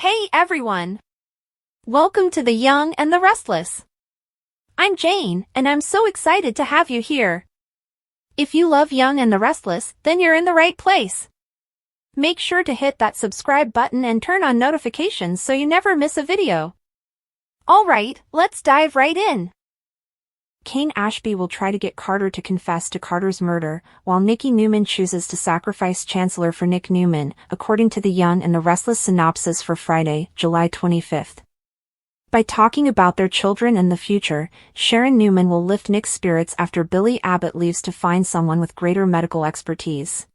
Hey everyone! Welcome to The Young and the Restless. I'm Jane, and I'm so excited to have you here. If you love Young and the Restless, then you're in the right place. Make sure to hit that subscribe button and turn on notifications so you never miss a video. Alright, let's dive right in. Cane Ashby will try to get Carter to confess to Carter's murder, while Nikki Newman chooses to sacrifice Chancellor for Nick Newman, according to The Young and the Restless synopsis for Friday, July 25th. By talking about their children and the future, Sharon Newman will lift Nick's spirits after Billy Abbott leaves to find someone with greater medical expertise.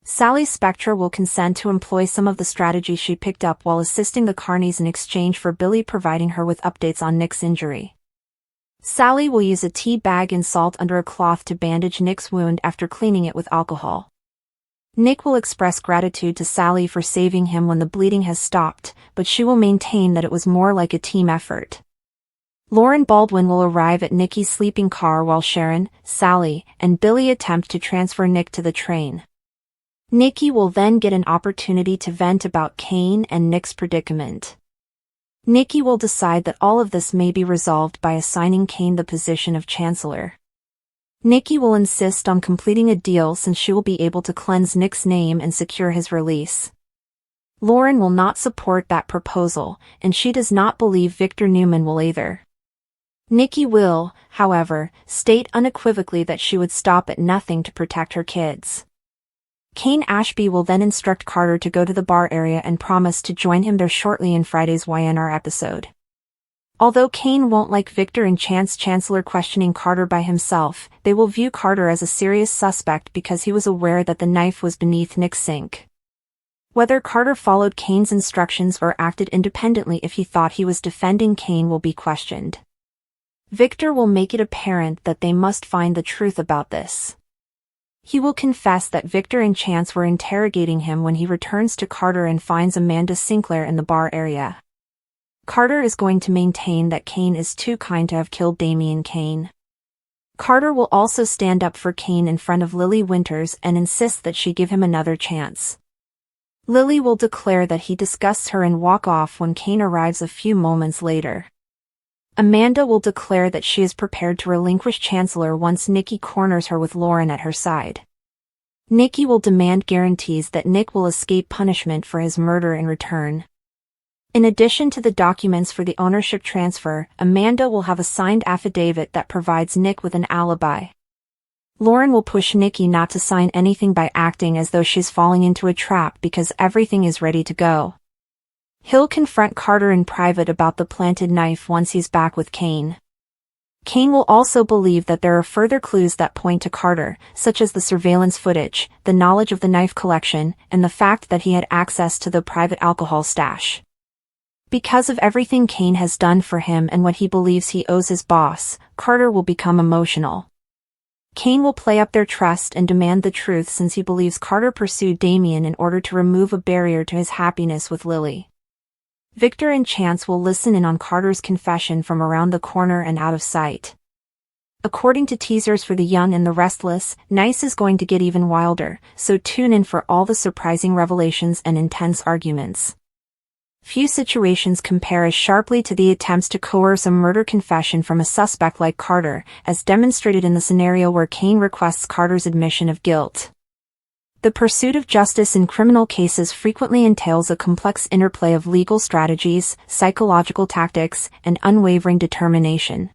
Sally Spectra will consent to employ some of the strategy she picked up while assisting the Carneys in exchange for Billy providing her with updates on Nick's injury. Sally will use a tea bag and salt under a cloth to bandage Nick's wound after cleaning it with alcohol. Nick will express gratitude to Sally for saving him when the bleeding has stopped, but she will maintain that it was more like a team effort. Lauren Baldwin will arrive at Nikki's sleeping car while Sharon, Sally, and Billy attempt to transfer Nick to the train. Nikki will then get an opportunity to vent about Cane and Nick's predicament. Nikki will decide that all of this may be resolved by assigning Cane the position of Chancellor. Nikki will insist on completing a deal since she will be able to cleanse Nick's name and secure his release. Lauren will not support that proposal, and she does not believe Victor Newman will either. Nikki will, however, state unequivocally that she would stop at nothing to protect her kids. Cane Ashby will then instruct Carter to go to the bar area and promise to join him there shortly in Friday's YNR episode. Although Cane won't like Victor and Chancellor questioning Carter by himself, they will view Carter as a serious suspect because he was aware that the knife was beneath Nick's sink. Whether Carter followed Cane's instructions or acted independently if he thought he was defending Cane will be questioned. Victor will make it apparent that they must find the truth about this. He will confess that Victor and Chance were interrogating him when he returns to Carter and finds Amanda Sinclair in the bar area. Carter is going to maintain that Cane is too kind to have killed Damian Cane. Carter will also stand up for Cane in front of Lily Winters and insist that she give him another chance. Lily will declare that he disgusts her and walk off when Cane arrives a few moments later. Amanda will declare that she is prepared to relinquish Chancellor once Nikki corners her with Lauren at her side. Nikki will demand guarantees that Nick will escape punishment for his murder in return. In addition to the documents for the ownership transfer, Amanda will have a signed affidavit that provides Nick with an alibi. Lauren will push Nikki not to sign anything by acting as though she's falling into a trap because everything is ready to go. He'll confront Carter in private about the planted knife once he's back with Cane. Cane will also believe that there are further clues that point to Carter, such as the surveillance footage, the knowledge of the knife collection, and the fact that he had access to the private alcohol stash. Because of everything Cane has done for him and what he believes he owes his boss, Carter will become emotional. Cane will play up their trust and demand the truth since he believes Carter pursued Damian in order to remove a barrier to his happiness with Lily. Victor and Chance will listen in on Carter's confession from around the corner and out of sight. According to teasers for The Young and the Restless, Nice is going to get even wilder, so tune in for all the surprising revelations and intense arguments. Few situations compare as sharply to the attempts to coerce a murder confession from a suspect like Carter, as demonstrated in the scenario where Cane requests Carter's admission of guilt. The pursuit of justice in criminal cases frequently entails a complex interplay of legal strategies, psychological tactics, and unwavering determination.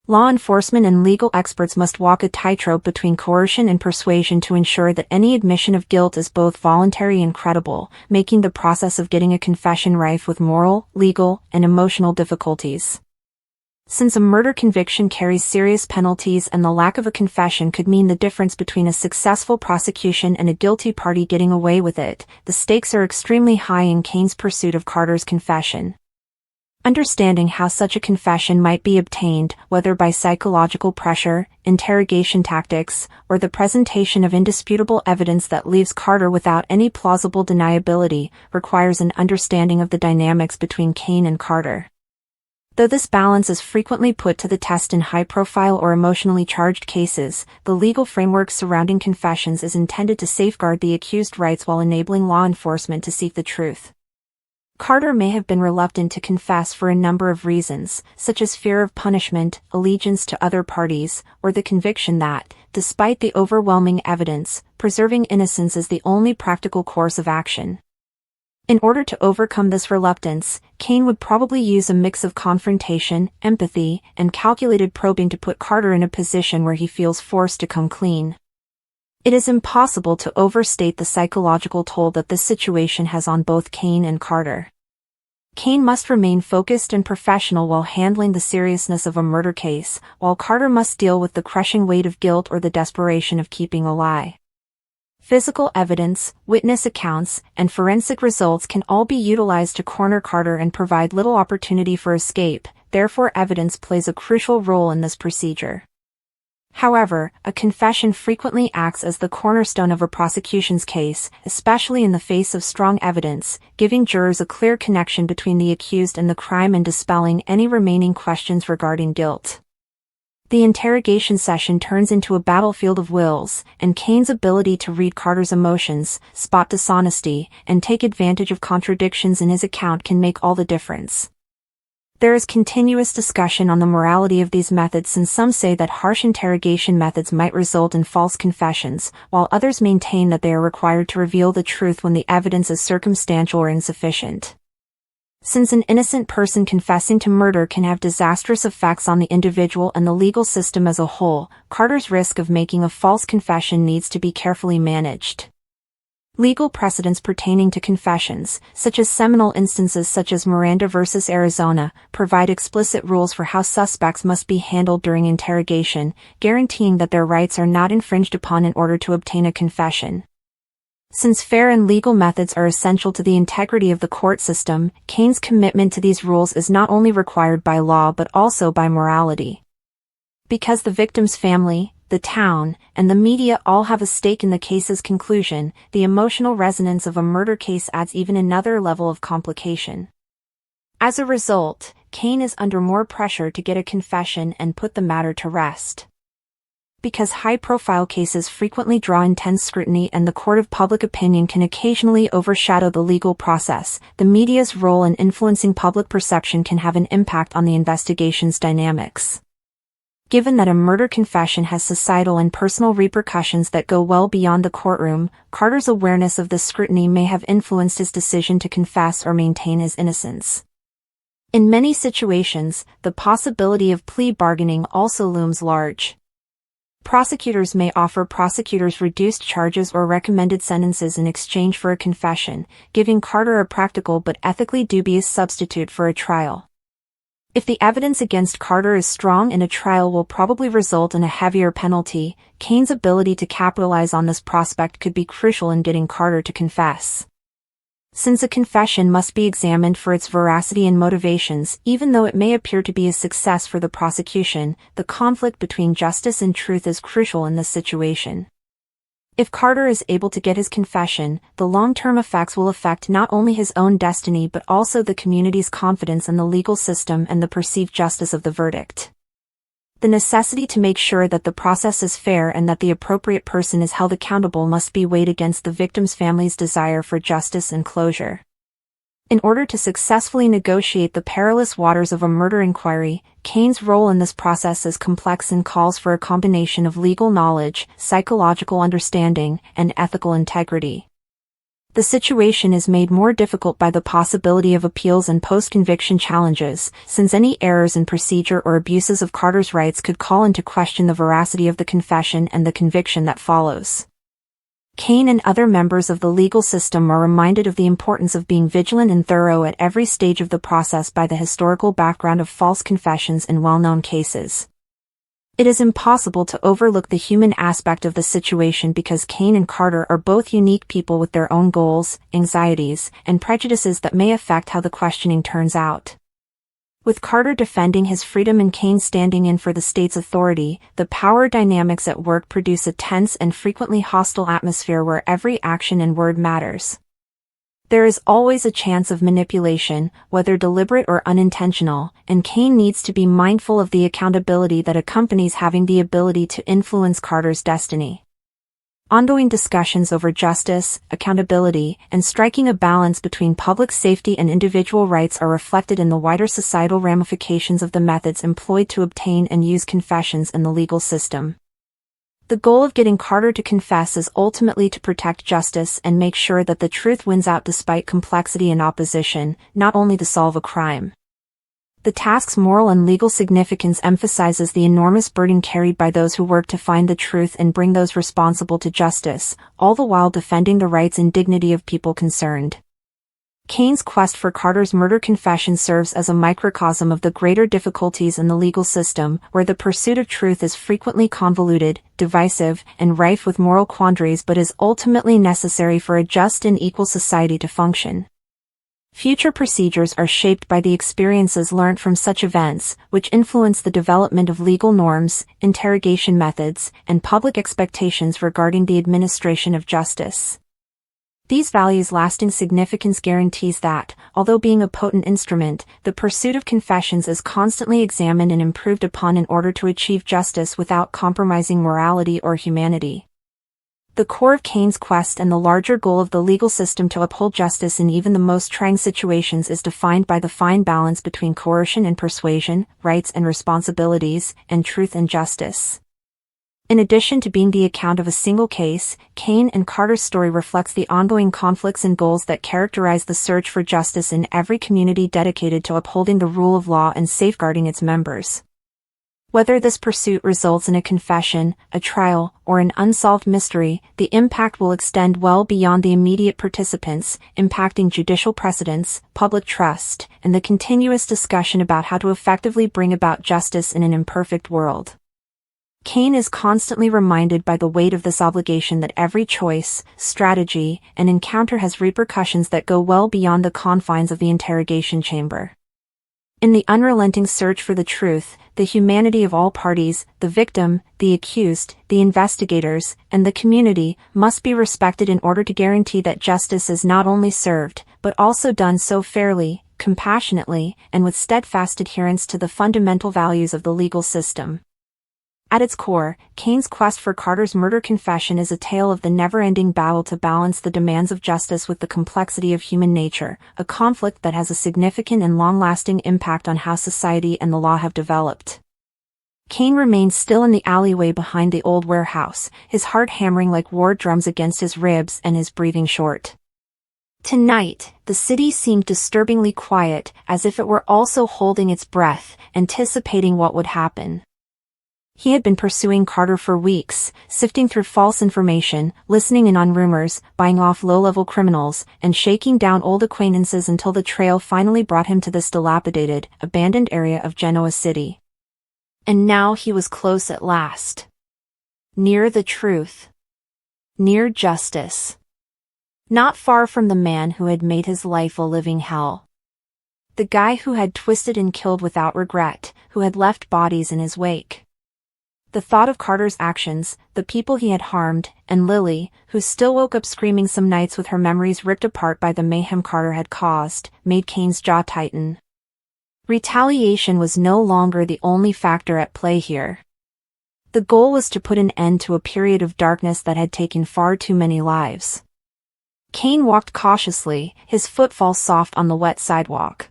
Law enforcement and legal experts must walk a tightrope between coercion and persuasion to ensure that any admission of guilt is both voluntary and credible, making the process of getting a confession rife with moral, legal, and emotional difficulties. Since a murder conviction carries serious penalties and the lack of a confession could mean the difference between a successful prosecution and a guilty party getting away with it, the stakes are extremely high in Cane's pursuit of Carter's confession. Understanding how such a confession might be obtained, whether by psychological pressure, interrogation tactics, or the presentation of indisputable evidence that leaves Carter without any plausible deniability, requires an understanding of the dynamics between Cane and Carter. Though this balance is frequently put to the test in high-profile or emotionally charged cases, the legal framework surrounding confessions is intended to safeguard the accused's rights while enabling law enforcement to seek the truth. Carter may have been reluctant to confess for a number of reasons, such as fear of punishment, allegiance to other parties, or the conviction that, despite the overwhelming evidence, preserving innocence is the only practical course of action. In order to overcome this reluctance, Cane would probably use a mix of confrontation, empathy, and calculated probing to put Carter in a position where he feels forced to come clean. It is impossible to overstate the psychological toll that this situation has on both Cane and Carter. Cane must remain focused and professional while handling the seriousness of a murder case, while Carter must deal with the crushing weight of guilt or the desperation of keeping a lie. Physical evidence, witness accounts, and forensic results can all be utilized to corner Carter and provide little opportunity for escape, therefore evidence plays a crucial role in this procedure. However, a confession frequently acts as the cornerstone of a prosecution's case, especially in the face of strong evidence, giving jurors a clear connection between the accused and the crime and dispelling any remaining questions regarding guilt. The interrogation session turns into a battlefield of wills, and Cane's ability to read Carter's emotions, spot dishonesty, and take advantage of contradictions in his account can make all the difference. There is continuous discussion on the morality of these methods, since some say that harsh interrogation methods might result in false confessions, while others maintain that they are required to reveal the truth when the evidence is circumstantial or insufficient. Since an innocent person confessing to murder can have disastrous effects on the individual and the legal system as a whole, Carter's risk of making a false confession needs to be carefully managed. Legal precedents pertaining to confessions, such as seminal instances such as Miranda v. Arizona, provide explicit rules for how suspects must be handled during interrogation, guaranteeing that their rights are not infringed upon in order to obtain a confession. Since fair and legal methods are essential to the integrity of the court system, Cane's commitment to these rules is not only required by law but also by morality. Because the victim's family, the town, and the media all have a stake in the case's conclusion, the emotional resonance of a murder case adds even another level of complication. As a result, Cane is under more pressure to get a confession and put the matter to rest. Because high-profile cases frequently draw intense scrutiny and the court of public opinion can occasionally overshadow the legal process, the media's role in influencing public perception can have an impact on the investigation's dynamics. Given that a murder confession has societal and personal repercussions that go well beyond the courtroom, Carter's awareness of this scrutiny may have influenced his decision to confess or maintain his innocence. In many situations, the possibility of plea bargaining also looms large. Prosecutors may offer prosecutors reduced charges or recommended sentences in exchange for a confession, giving Carter a practical but ethically dubious substitute for a trial. If the evidence against Carter is strong and a trial will probably result in a heavier penalty, Cane's ability to capitalize on this prospect could be crucial in getting Carter to confess. Since a confession must be examined for its veracity and motivations, even though it may appear to be a success for the prosecution, the conflict between justice and truth is crucial in this situation. If Carter is able to get his confession, the long-term effects will affect not only his own destiny but also the community's confidence in the legal system and the perceived justice of the verdict. The necessity to make sure that the process is fair and that the appropriate person is held accountable must be weighed against the victim's family's desire for justice and closure. In order to successfully negotiate the perilous waters of a murder inquiry, Cane's role in this process is complex and calls for a combination of legal knowledge, psychological understanding, and ethical integrity. The situation is made more difficult by the possibility of appeals and post-conviction challenges, since any errors in procedure or abuses of Carter's rights could call into question the veracity of the confession and the conviction that follows. Cane and other members of the legal system are reminded of the importance of being vigilant and thorough at every stage of the process by the historical background of false confessions in well-known cases. It is impossible to overlook the human aspect of the situation because Cane and Carter are both unique people with their own goals, anxieties, and prejudices that may affect how the questioning turns out. With Carter defending his freedom and Cane standing in for the state's authority, the power dynamics at work produce a tense and frequently hostile atmosphere where every action and word matters. There is always a chance of manipulation, whether deliberate or unintentional, and Cane needs to be mindful of the accountability that accompanies having the ability to influence Carter's destiny. Ongoing discussions over justice, accountability, and striking a balance between public safety and individual rights are reflected in the wider societal ramifications of the methods employed to obtain and use confessions in the legal system. The goal of getting Carter to confess is ultimately to protect justice and make sure that the truth wins out despite complexity and opposition, not only to solve a crime. The task's moral and legal significance emphasizes the enormous burden carried by those who work to find the truth and bring those responsible to justice, all the while defending the rights and dignity of people concerned. Cane's quest for Carter's murder confession serves as a microcosm of the greater difficulties in the legal system, where the pursuit of truth is frequently convoluted, divisive, and rife with moral quandaries but is ultimately necessary for a just and equal society to function. Future procedures are shaped by the experiences learned from such events, which influence the development of legal norms, interrogation methods, and public expectations regarding the administration of justice. These values' lasting significance guarantees that, although being a potent instrument, the pursuit of confessions is constantly examined and improved upon in order to achieve justice without compromising morality or humanity. The core of Cane's quest and the larger goal of the legal system to uphold justice in even the most trying situations is defined by the fine balance between coercion and persuasion, rights and responsibilities, and truth and justice. In addition to being the account of a single case, Cane and Carter's story reflects the ongoing conflicts and goals that characterize the search for justice in every community dedicated to upholding the rule of law and safeguarding its members. Whether this pursuit results in a confession, a trial, or an unsolved mystery, the impact will extend well beyond the immediate participants, impacting judicial precedents, public trust, and the continuous discussion about how to effectively bring about justice in an imperfect world. Cane is constantly reminded by the weight of this obligation that every choice, strategy, and encounter has repercussions that go well beyond the confines of the interrogation chamber. In the unrelenting search for the truth, the humanity of all parties, the victim, the accused, the investigators, and the community, must be respected in order to guarantee that justice is not only served, but also done so fairly, compassionately, and with steadfast adherence to the fundamental values of the legal system. At its core, Cane's quest for Carter's murder confession is a tale of the never-ending battle to balance the demands of justice with the complexity of human nature, a conflict that has a significant and long-lasting impact on how society and the law have developed. Cane remains still in the alleyway behind the old warehouse, his heart hammering like war drums against his ribs and his breathing short. Tonight, the city seemed disturbingly quiet, as if it were also holding its breath, anticipating what would happen. He had been pursuing Carter for weeks, sifting through false information, listening in on rumors, buying off low-level criminals, and shaking down old acquaintances until the trail finally brought him to this dilapidated, abandoned area of Genoa City. And now he was close at last. Near the truth. Near justice. Not far from the man who had made his life a living hell. The guy who had twisted and killed without regret, who had left bodies in his wake. The thought of Carter's actions, the people he had harmed, and Lily, who still woke up screaming some nights with her memories ripped apart by the mayhem Carter had caused, made Cane's jaw tighten. Retaliation was no longer the only factor at play here. The goal was to put an end to a period of darkness that had taken far too many lives. Cane walked cautiously, his footfall soft on the wet sidewalk.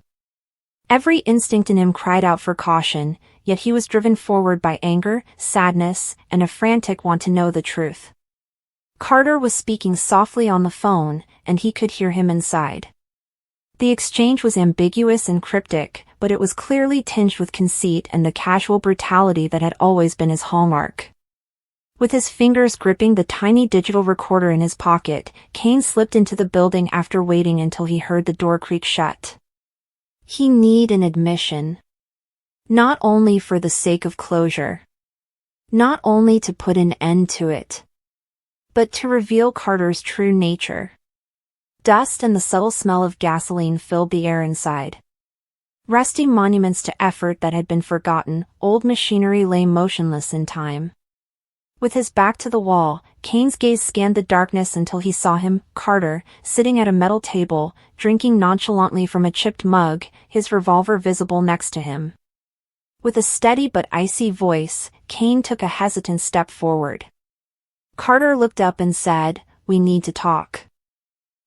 Every instinct in him cried out for caution, yet he was driven forward by anger, sadness, and a frantic want to know the truth. Carter was speaking softly on the phone, and he could hear him inside. The exchange was ambiguous and cryptic, but it was clearly tinged with conceit and the casual brutality that had always been his hallmark. With his fingers gripping the tiny digital recorder in his pocket, Cane slipped into the building after waiting until he heard the door creak shut. He needed an admission. Not only for the sake of closure. Not only to put an end to it. But to reveal Carter's true nature. Dust and the subtle smell of gasoline filled the air inside. Rusty monuments to effort that had been forgotten, old machinery lay motionless in time. With his back to the wall, Cane's gaze scanned the darkness until he saw him, Carter, sitting at a metal table, drinking nonchalantly from a chipped mug, his revolver visible next to him. With a steady but icy voice, Cane took a hesitant step forward. Carter looked up and said, "We need to talk."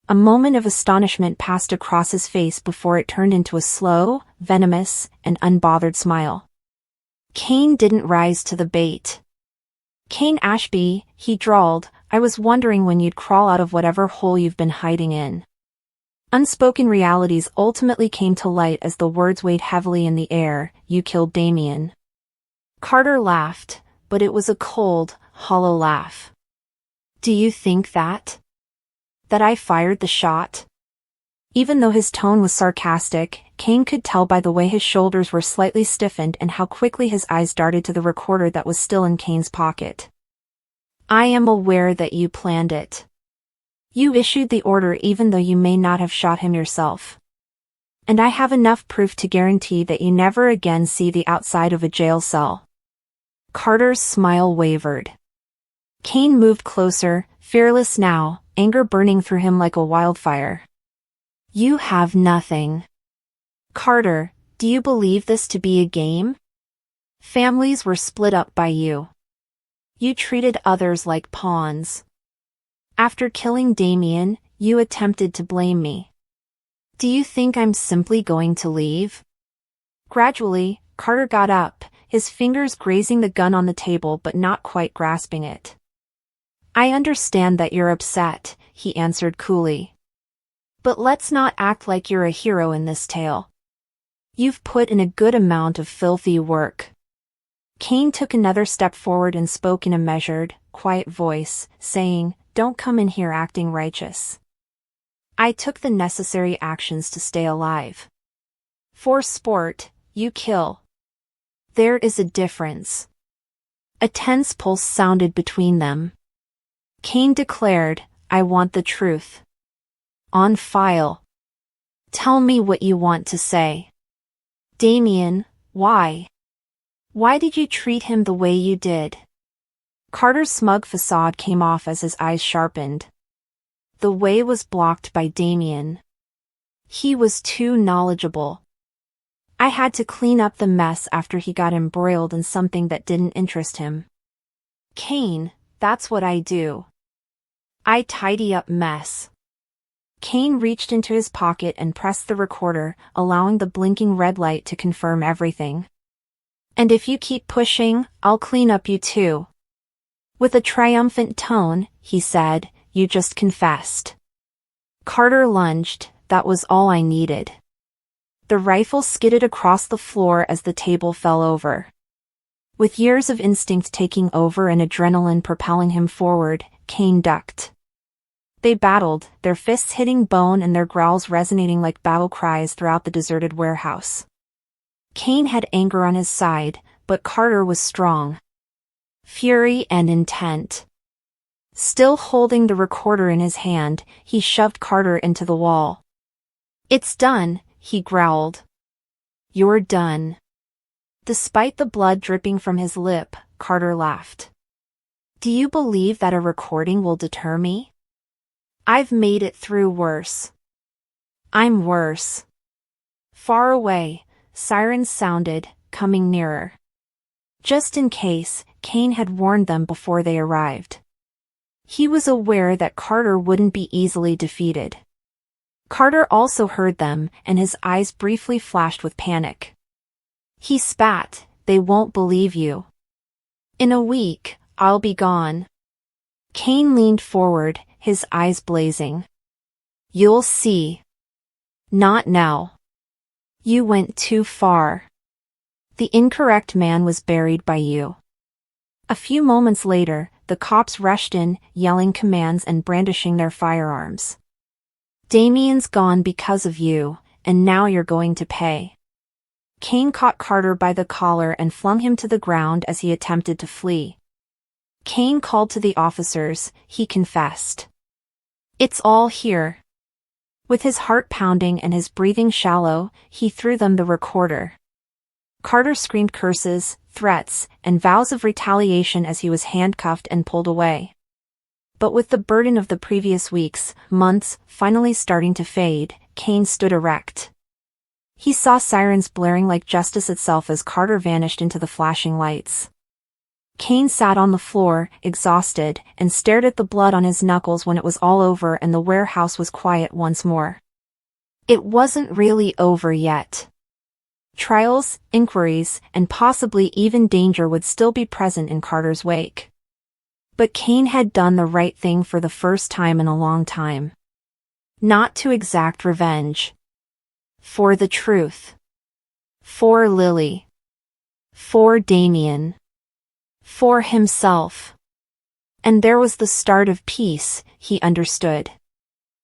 A moment of astonishment passed across his face before it turned into a slow, venomous, and unbothered smile. Cane didn't rise to the bait. "Cane Ashby," he drawled, "I was wondering when you'd crawl out of whatever hole you've been hiding in." Unspoken realities ultimately came to light as the words weighed heavily in the air. "You killed Damian." Carter laughed, but it was a cold, hollow laugh. "Do you think that I fired the shot?" Even though his tone was sarcastic, Cane could tell by the way his shoulders were slightly stiffened and how quickly his eyes darted to the recorder that was still in Cane's pocket. "I am aware that you planned it. You issued the order even though you may not have shot him yourself. And I have enough proof to guarantee that you never again see the outside of a jail cell." Carter's smile wavered. Cane moved closer, fearless now, anger burning through him like a wildfire. "You have nothing. Carter, do you believe this to be a game? Families were split up by you. You treated others like pawns. After killing Damian, you attempted to blame me. Do you think I'm simply going to leave?" Gradually, Carter got up, his fingers grazing the gun on the table but not quite grasping it. "I understand that you're upset," he answered coolly. "But let's not act like you're a hero in this tale. You've put in a good amount of filthy work." Cane took another step forward and spoke in a measured, quiet voice, saying, "Don't come in here acting righteous. I took the necessary actions to stay alive. For sport, you kill. There is a difference." A tense pulse sounded between them. Cane declared, "I want the truth. On file. Tell me what you want to say. Damian, why? Why did you treat him the way you did?" Carter's smug facade came off as his eyes sharpened. The way was blocked by Damian. He was too knowledgeable. I had to clean up the mess after he got embroiled in something that didn't interest him. Cane, that's what I do. I tidy up mess. Cane reached into his pocket and pressed the recorder, allowing the blinking red light to confirm everything. "And if you keep pushing, I'll clean up you too." With a triumphant tone, he said, "You just confessed." Carter lunged. That was all I needed. The rifle skidded across the floor as the table fell over. With years of instinct taking over and adrenaline propelling him forward, Cane ducked. They battled, their fists hitting bone and their growls resonating like battle cries throughout the deserted warehouse. Cane had anger on his side, but Carter was strong. Fury and intent. Still holding the recorder in his hand, he shoved Carter into the wall. "It's done," he growled. "You're done." Despite the blood dripping from his lip, Carter laughed. "Do you believe that a recording will deter me? I've made it through worse. I'm worse." Far away, sirens sounded, coming nearer. Just in case, Cane had warned them before they arrived. He was aware that Carter wouldn't be easily defeated. Carter also heard them, and his eyes briefly flashed with panic. He spat, "They won't believe you. In a week, I'll be gone." Cane leaned forward, his eyes blazing. "You'll see. Not now. You went too far. The incorrect man was buried by you." A few moments later, the cops rushed in, yelling commands and brandishing their firearms. "Damian's gone because of you, and now you're going to pay." Cane caught Carter by the collar and flung him to the ground as he attempted to flee. Cane called to the officers, he confessed. "It's all here." With his heart pounding and his breathing shallow, he threw them the recorder. Carter screamed curses, threats, and vows of retaliation as he was handcuffed and pulled away. But with the burden of the previous weeks, months, finally starting to fade, Cane stood erect. He saw sirens blaring like justice itself as Carter vanished into the flashing lights. Cane sat on the floor, exhausted, and stared at the blood on his knuckles when it was all over and the warehouse was quiet once more. It wasn't really over yet. Trials, inquiries, and possibly even danger would still be present in Carter's wake. But Cane had done the right thing for the first time in a long time. Not to exact revenge. For the truth. For Lily. For Damian. For himself. And there was the start of peace, he understood.